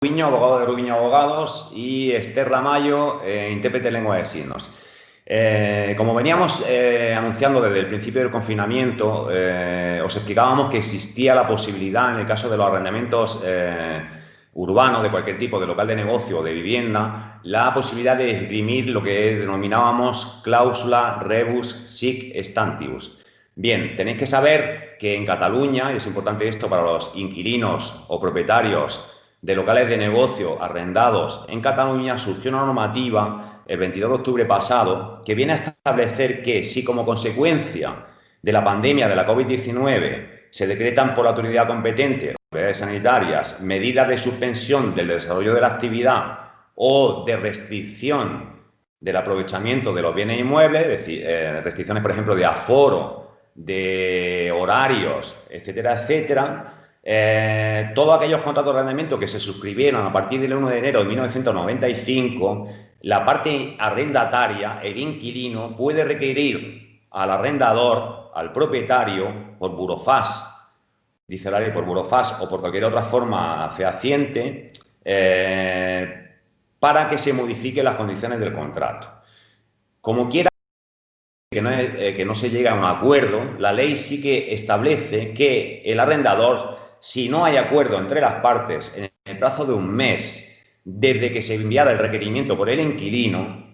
Rubiño, abogado de Rubiño Abogados, y Esther Ramallo, intérprete de lengua de signos. Como veníamos anunciando desde el principio del confinamiento, os explicábamos que existía la posibilidad, en el caso de los arrendamientos urbanos de cualquier tipo, de local de negocio o de vivienda, la posibilidad de esgrimir lo que denominábamos cláusula rebus sic stantibus. Bien, tenéis que saber que en Cataluña, y es importante esto para los inquilinos o propietarios de locales de negocio arrendados en Cataluña, surgió una normativa el 22 de octubre pasado que viene a establecer que si como consecuencia de la pandemia de la COVID-19 se decretan por la autoridad competente, autoridades sanitarias, medidas de suspensión del desarrollo de la actividad o de restricción del aprovechamiento de los bienes inmuebles, es decir, restricciones, por ejemplo, de aforo, de horarios, etcétera, etcétera, todos aquellos contratos de arrendamiento que se suscribieron a partir del 1 de enero de 1995, la parte arrendataria, el inquilino, puede requerir al arrendador, al propietario, por burofax, dice la ley, por burofax o por cualquier otra forma fehaciente, para que se modifiquen las condiciones del contrato. Como quiera que no se llegue a un acuerdo, la ley sí que establece que el arrendador, si no hay acuerdo entre las partes en el plazo de un mes desde que se enviara el requerimiento por el inquilino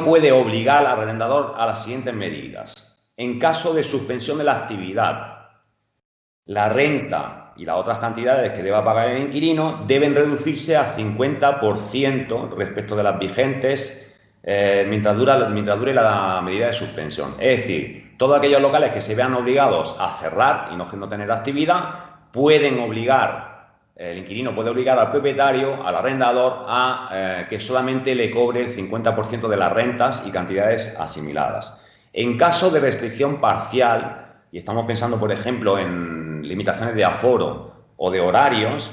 puede obligar al arrendador a las siguientes medidas. En caso de suspensión de la actividad, la renta y las otras cantidades que deba pagar el inquilino deben reducirse al 50% respecto de las vigentes mientras dure la medida de suspensión. Es decir, todos aquellos locales que se vean obligados a cerrar y no tener actividad, el inquilino puede obligar al propietario, al arrendador, a que solamente le cobre el 50% de las rentas y cantidades asimiladas. En caso de restricción parcial, y estamos pensando, por ejemplo, en limitaciones de aforo o de horarios,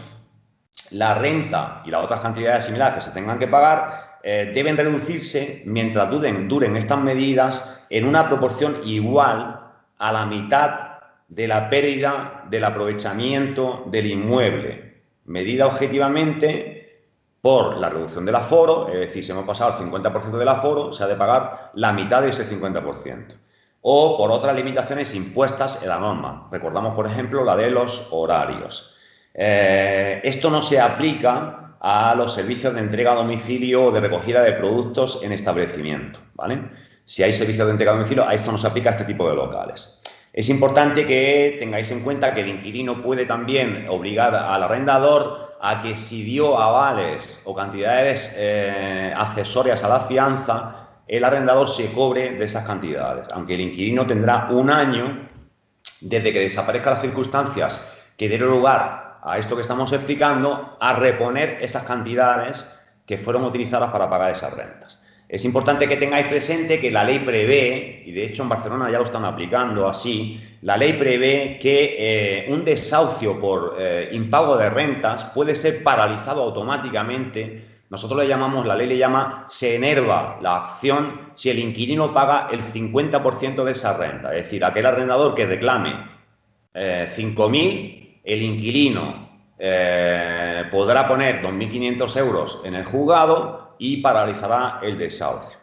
la renta y las otras cantidades asimiladas que se tengan que pagar deben reducirse mientras duren estas medidas en una proporción igual a la mitad de la pérdida del aprovechamiento del inmueble, medida objetivamente por la reducción del aforo, es decir, si hemos pasado al 50% del aforo, se ha de pagar la mitad de ese 50%. O por otras limitaciones impuestas en la norma. Recordamos, por ejemplo, la de los horarios. Esto no se aplica a los servicios de entrega a domicilio o de recogida de productos en establecimiento, ¿vale? Si hay servicios de entrega a domicilio, a esto no se aplica a este tipo de locales. Es importante que tengáis en cuenta que el inquilino puede también obligar al arrendador a que si dio avales o cantidades accesorias a la fianza, el arrendador se cobre de esas cantidades, aunque el inquilino tendrá un año desde que desaparezcan las circunstancias que dieron lugar a esto que estamos explicando, a reponer esas cantidades que fueron utilizadas para pagar esas rentas. Es importante que tengáis presente que la ley prevé, y de hecho en Barcelona ya lo están aplicando así, la ley prevé que un desahucio por impago de rentas puede ser paralizado automáticamente. Nosotros la ley le llama, se enerva la acción si el inquilino paga el 50% de esa renta. Es decir, aquel arrendador que reclame 5.000, el inquilino podrá poner 2.500 euros en el juzgado y paralizará el desahucio.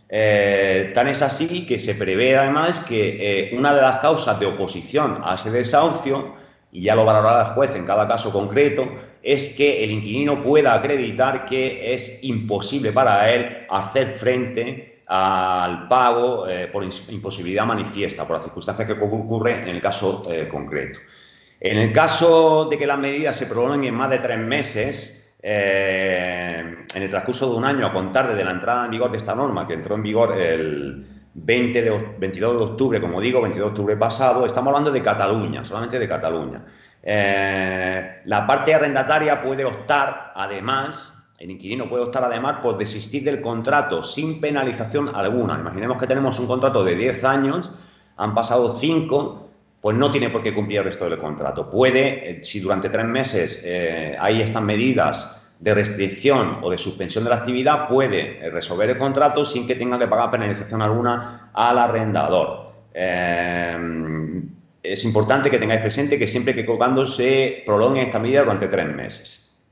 Tan es así que se prevé además que una de las causas de oposición a ese desahucio, y ya lo valorará el juez en cada caso concreto, es que el inquilino pueda acreditar que es imposible para él hacer frente al pago por imposibilidad manifiesta, por las circunstancias que ocurren en el caso concreto. En el caso de que las medidas se prolonguen más de 3 meses, en el transcurso de un año a contar desde la entrada en vigor de esta norma, que entró en vigor el 22 de octubre, como digo, 22 de octubre pasado, estamos hablando de Cataluña, solamente de Cataluña. La parte arrendataria puede optar, además, el inquilino puede optar además por desistir del contrato sin penalización alguna. Imaginemos que tenemos un contrato de 10 años, han pasado 5, pues no tiene por qué cumplir el resto del contrato. Puede, si durante 3 meses hay estas medidas de restricción o de suspensión de la actividad, puede resolver el contrato sin que tenga que pagar penalización alguna al arrendador. es importante que tengáis presente que siempre que colocando se prolongue esta medida durante 3 meses.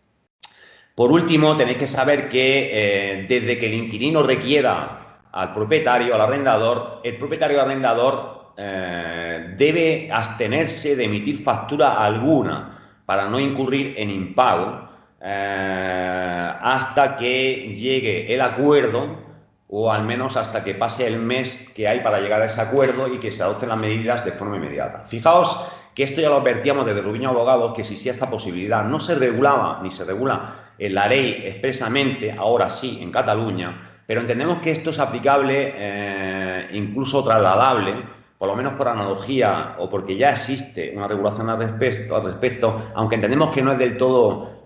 Por último, tenéis que saber que desde que el inquilino requiera al propietario, al arrendador, el propietario arrendador debe abstenerse de emitir factura alguna para no incurrir en impago hasta que llegue el acuerdo o al menos hasta que pase el mes que hay para llegar a ese acuerdo y que se adopten las medidas de forma inmediata. Fijaos que esto ya lo advertíamos desde Rubiño Abogados, que existía esta posibilidad. No se regulaba ni se regula en la ley expresamente, ahora sí, en Cataluña, pero entendemos que esto es aplicable, incluso trasladable, por lo menos por analogía o porque ya existe una regulación al respecto, aunque entendemos que no es del todo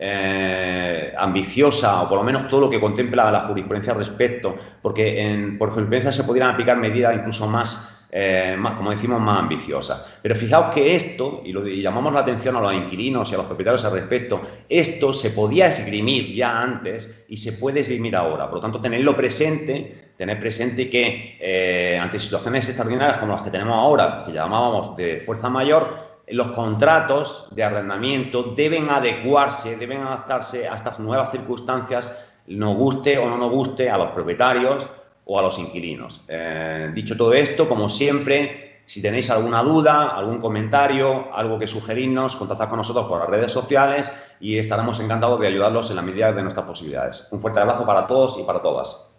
ambiciosa, o por lo menos todo lo que contempla la jurisprudencia al respecto, porque por jurisprudencia se podrían aplicar medidas incluso más, como decimos, más ambiciosas. Pero fijaos que esto, y llamamos la atención a los inquilinos y a los propietarios al respecto, esto se podía esgrimir ya antes y se puede esgrimir ahora. Por lo tanto, tener presente que ante situaciones extraordinarias como las que tenemos ahora, que llamábamos de fuerza mayor, los contratos de arrendamiento deben adecuarse, deben adaptarse a estas nuevas circunstancias, nos guste o no nos guste a los propietarios o a los inquilinos. Dicho todo esto, como siempre, si tenéis alguna duda, algún comentario, algo que sugerirnos, contactad con nosotros por las redes sociales y estaremos encantados de ayudarlos en la medida de nuestras posibilidades. Un fuerte abrazo para todos y para todas.